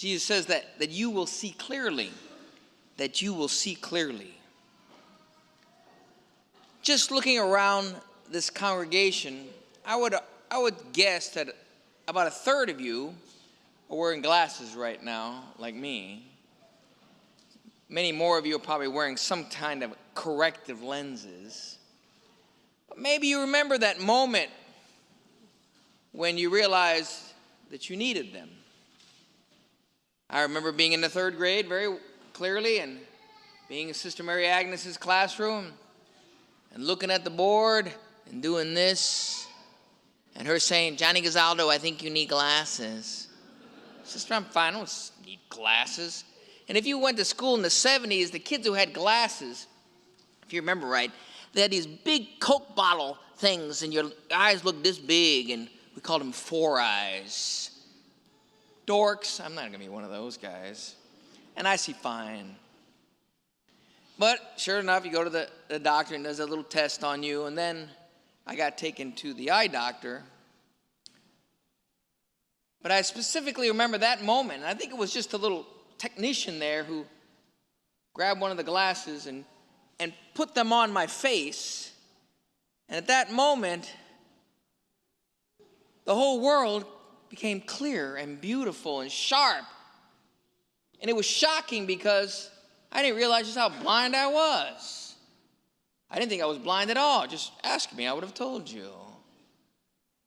Jesus says that you will see clearly. That you will see clearly. Just looking around this congregation, I would guess that about a third of you are wearing glasses right now, like me. Many more of you are probably wearing some kind of corrective lenses. But maybe you remember that moment when you realized that you needed them. I remember being in the third grade very clearly and being in Sister Mary Agnes's classroom and looking at the board and doing this and her saying, "Johnny Gazaldo, I think you need glasses." Sister, I'm fine. I don't need glasses. And if you went to school in the 70s, the kids who had glasses, if you remember right, they had these big Coke bottle things and your eyes looked this big, and we called them 4 eyes. Dorks. I'm not going to be one of those guys. And I see fine. But sure enough, you go to the doctor and does a little test on you, and then I got taken to the eye doctor. But I specifically remember that moment, and I think it was just a little technician there who grabbed one of the glasses and put them on my face. And at that moment, the whole world became clear and beautiful and sharp. And it was shocking because I didn't realize just how blind I was. I didn't think I was blind at all. Just ask me, I would have told you.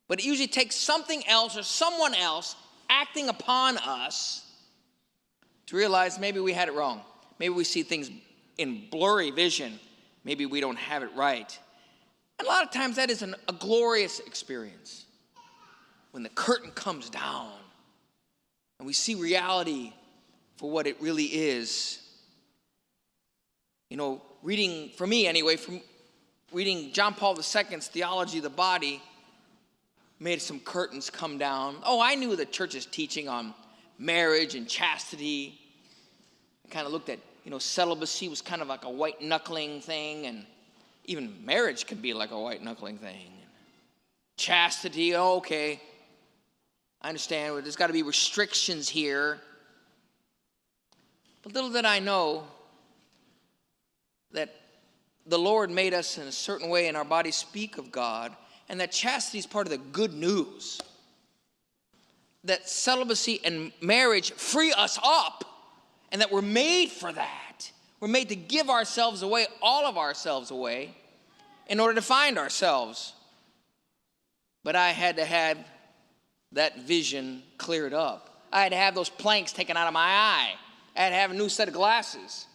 But it usually takes something else or someone else acting upon us to realize maybe we had it wrong. Maybe we see things in blurry vision. Maybe we don't have it right. And a lot of times that is a glorious experience. When the curtain comes down and we see reality for what it really is. You know, reading, for me anyway, from reading John Paul II's Theology of the Body, made some curtains come down. Oh, I knew the church's teaching on marriage and chastity. I kind of looked at, celibacy was kind of like a white knuckling thing, and even marriage can be like a white knuckling thing. Chastity, okay, I understand, there's got to be restrictions here. But little did I know that the Lord made us in a certain way and our bodies speak of God, and that chastity is part of the good news. That celibacy and marriage free us up, and that we're made for that. We're made to give ourselves away, all of ourselves away, in order to find ourselves. But I had to have that vision cleared up. I had to have those planks taken out of my eye. I had to have a new set of glasses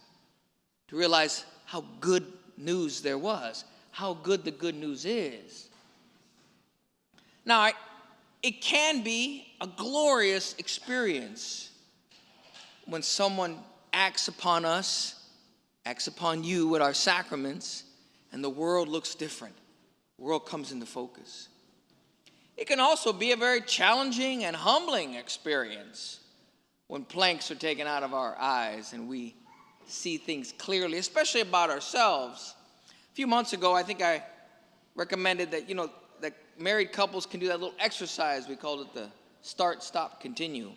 to realize how good news there was, how good the good news is. Now, it can be a glorious experience when someone acts upon us, acts upon you with our sacraments, and the world looks different. The world comes into focus. It can also be a very challenging and humbling experience when planks are taken out of our eyes and we see things clearly, especially about ourselves. A few months ago, I think I recommended that, that married couples can do that little exercise. We called it the start, stop, continue.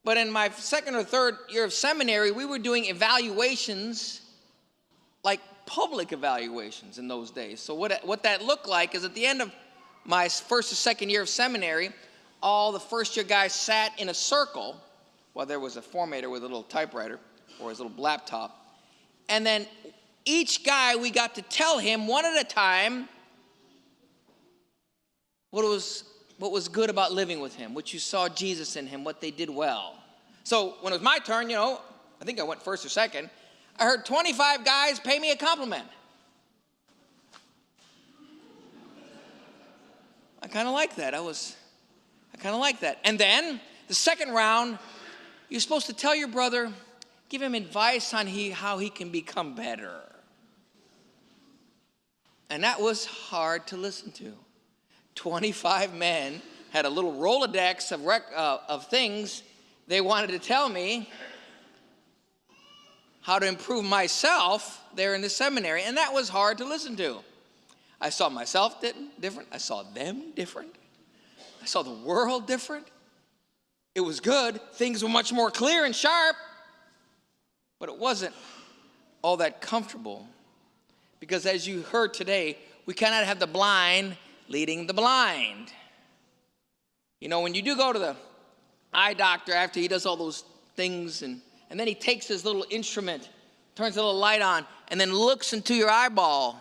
But in my second or third year of seminary, we were doing evaluations, like public evaluations in those days. So what that looked like is at the end of my first or second year of seminary, all the first year guys sat in a circle while there was a formator with a little typewriter or his little laptop. And then each guy, we got to tell him one at a time what was good about living with him, what you saw Jesus in him, what they did well. So when it was my turn, I think I went first or second, I heard 25 guys pay me a compliment. I kind of like that. I kind of like that. And then the second round, you're supposed to tell your brother, give him advice on how he can become better. And that was hard to listen to. 25 men had a little Rolodex of things they wanted to tell me how to improve myself there in the seminary, and that was hard to listen to. I saw myself different. I saw them different. I saw the world different. It was good. Things were much more clear and sharp. But it wasn't all that comfortable. Because as you heard today, we cannot have the blind leading the blind. You know, when you do go to the eye doctor after he does all those things, and then he takes his little instrument, turns a little light on, and then looks into your eyeball,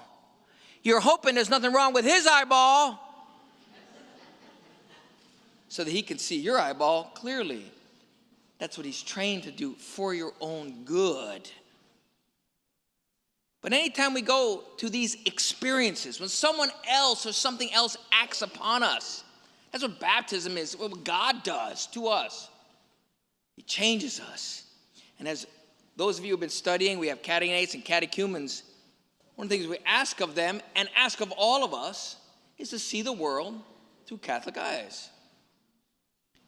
you're hoping there's nothing wrong with his eyeball so that he can see your eyeball clearly. That's what he's trained to do for your own good. But anytime we go to these experiences, when someone else or something else acts upon us, that's what baptism is, what God does to us. He changes us. And as those of you who have been studying, we have catechumenates and catechumens. One of the things we ask of them and ask of all of us is to see the world through Catholic eyes.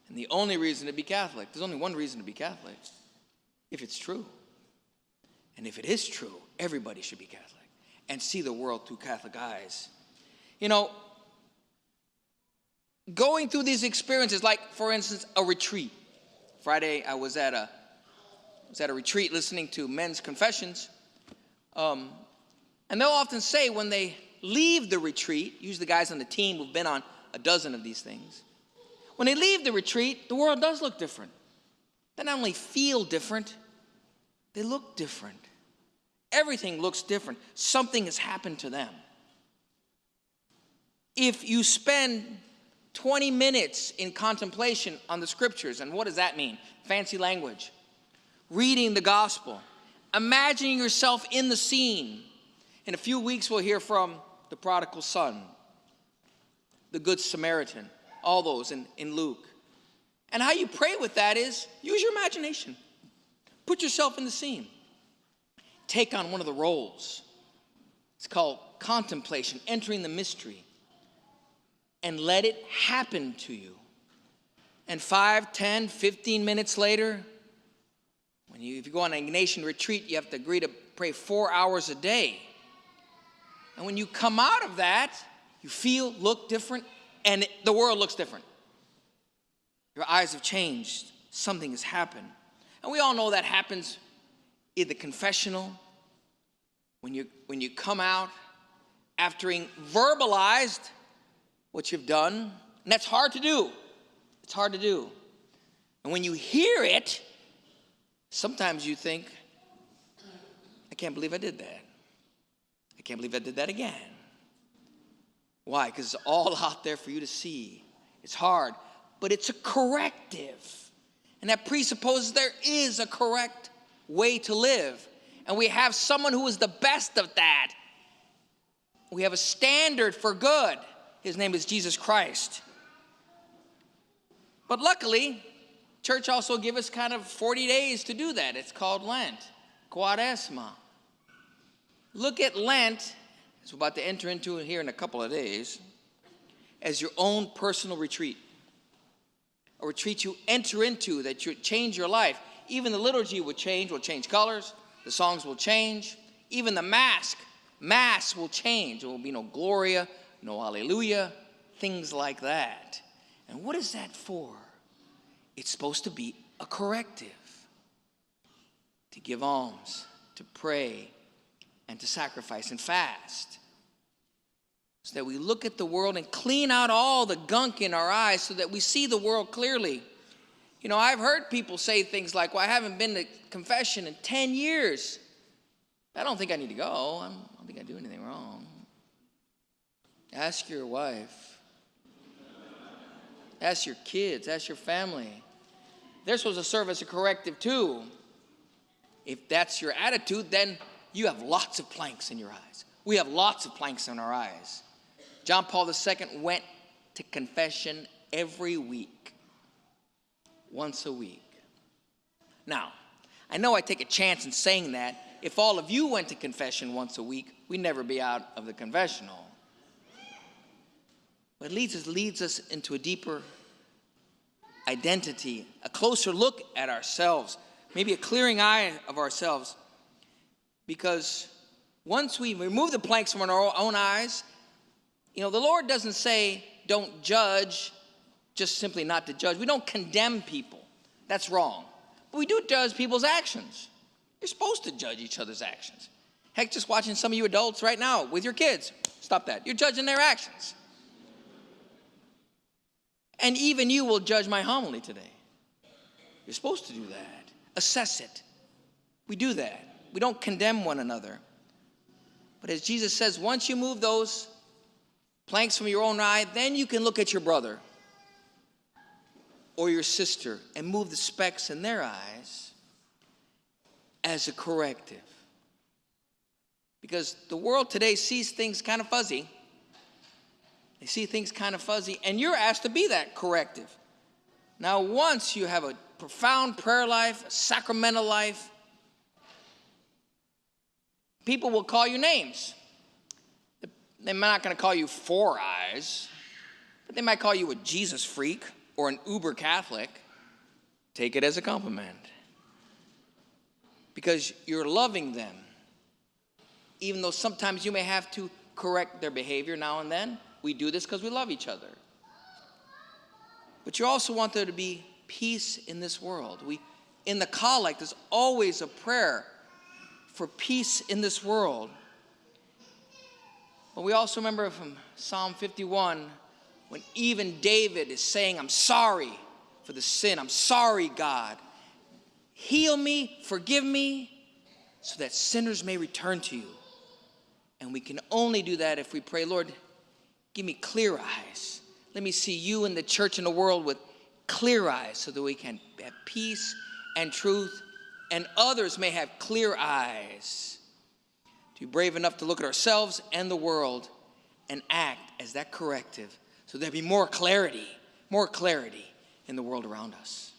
And the only reason to be Catholic, there's only one reason to be Catholic, if it's true. And if it is true, everybody should be Catholic and see the world through Catholic eyes. You know, going through these experiences, like, for instance, a retreat. Friday, I was at a retreat listening to men's confessions. And they'll often say when they leave the retreat, usually the guys on the team who've been on a dozen of these things, when they leave the retreat, the world does look different. They not only feel different, they look different. Everything looks different. Something has happened to them. If you spend 20 minutes in contemplation on the scriptures, and what does that mean? Fancy language. Reading the gospel. Imagining yourself in the scene. In a few weeks, we'll hear from the prodigal son, the good Samaritan, all those in Luke. And how you pray with that is use your imagination. Put yourself in the scene. Take on one of the roles. It's called contemplation, entering the mystery. And let it happen to you. And 5, 10, 15 minutes later, if you go on an Ignatian retreat, you have to agree to pray 4 hours a day. And when you come out of that, you feel, look different, and the world looks different. Your eyes have changed. Something has happened. And we all know that happens in the confessional, when you come out after having verbalized what you've done. And that's hard to do. It's hard to do. And when you hear it, sometimes you think, I can't believe I did that. I can't believe I did that again. Why? Because it's all out there for you to see. It's hard, but it's a corrective. And that presupposes there is a correct way to live. And we have someone who is the best of that. We have a standard for good. His name is Jesus Christ. But luckily, church also gives us kind of 40 days to do that. It's called Lent, Quaresma. Look at Lent, as we're about to enter into here in a couple of days, as your own personal retreat. A retreat you enter into that you change your life. Even the liturgy will change colors. The songs will change. Even the mass will change. There will be no Gloria, no Hallelujah, things like that. And what is that for? It's supposed to be a corrective. To give alms, to pray, and to sacrifice and fast. So that we look at the world and clean out all the gunk in our eyes so that we see the world clearly. You know, I've heard people say things like, well, I haven't been to confession in 10 years. I don't think I need to go. I don't think I do anything wrong. Ask your wife. Ask your kids. Ask your family. They're supposed to serve as a corrective too. If that's your attitude, then you have lots of planks in your eyes. We have lots of planks in our eyes. John Paul II went to confession every week. Once a week. Now, I know I take a chance in saying that. If all of you went to confession once a week, we'd never be out of the confessional. But it leads us into a deeper identity, a closer look at ourselves, maybe a clearing eye of ourselves. Because once we remove the planks from our own eyes, you know, the Lord doesn't say, don't judge just simply not to judge. We don't condemn people. That's wrong. But we do judge people's actions. You're supposed to judge each other's actions. Heck, just watching some of you adults right now with your kids. Stop that. You're judging their actions. And even you will judge my homily today. You're supposed to do that. Assess it. We do that. We don't condemn one another. But as Jesus says, once you move those planks from your own eye, then you can look at your brother or your sister and move the specks in their eyes as a corrective. Because the world today sees things kind of fuzzy. They see things kind of fuzzy, and you're asked to be that corrective. Now, once you have a profound prayer life, a sacramental life, people will call you names. They're not going to call you Four Eyes, but they might call you a Jesus freak or an uber Catholic. Take it as a compliment. Because you're loving them. Even though sometimes you may have to correct their behavior now and then. We do this because we love each other. But you also want there to be peace in this world. In the collect, there's always a prayer for peace in this world. But we also remember from Psalm 51, when even David is saying, I'm sorry for the sin. I'm sorry, God. Heal me, forgive me, so that sinners may return to you. And we can only do that if we pray, Lord, give me clear eyes. Let me see you in the church and the world with clear eyes so that we can have peace and truth, and others may have clear eyes to be brave enough to look at ourselves and the world and act as that corrective so there'll be more clarity in the world around us.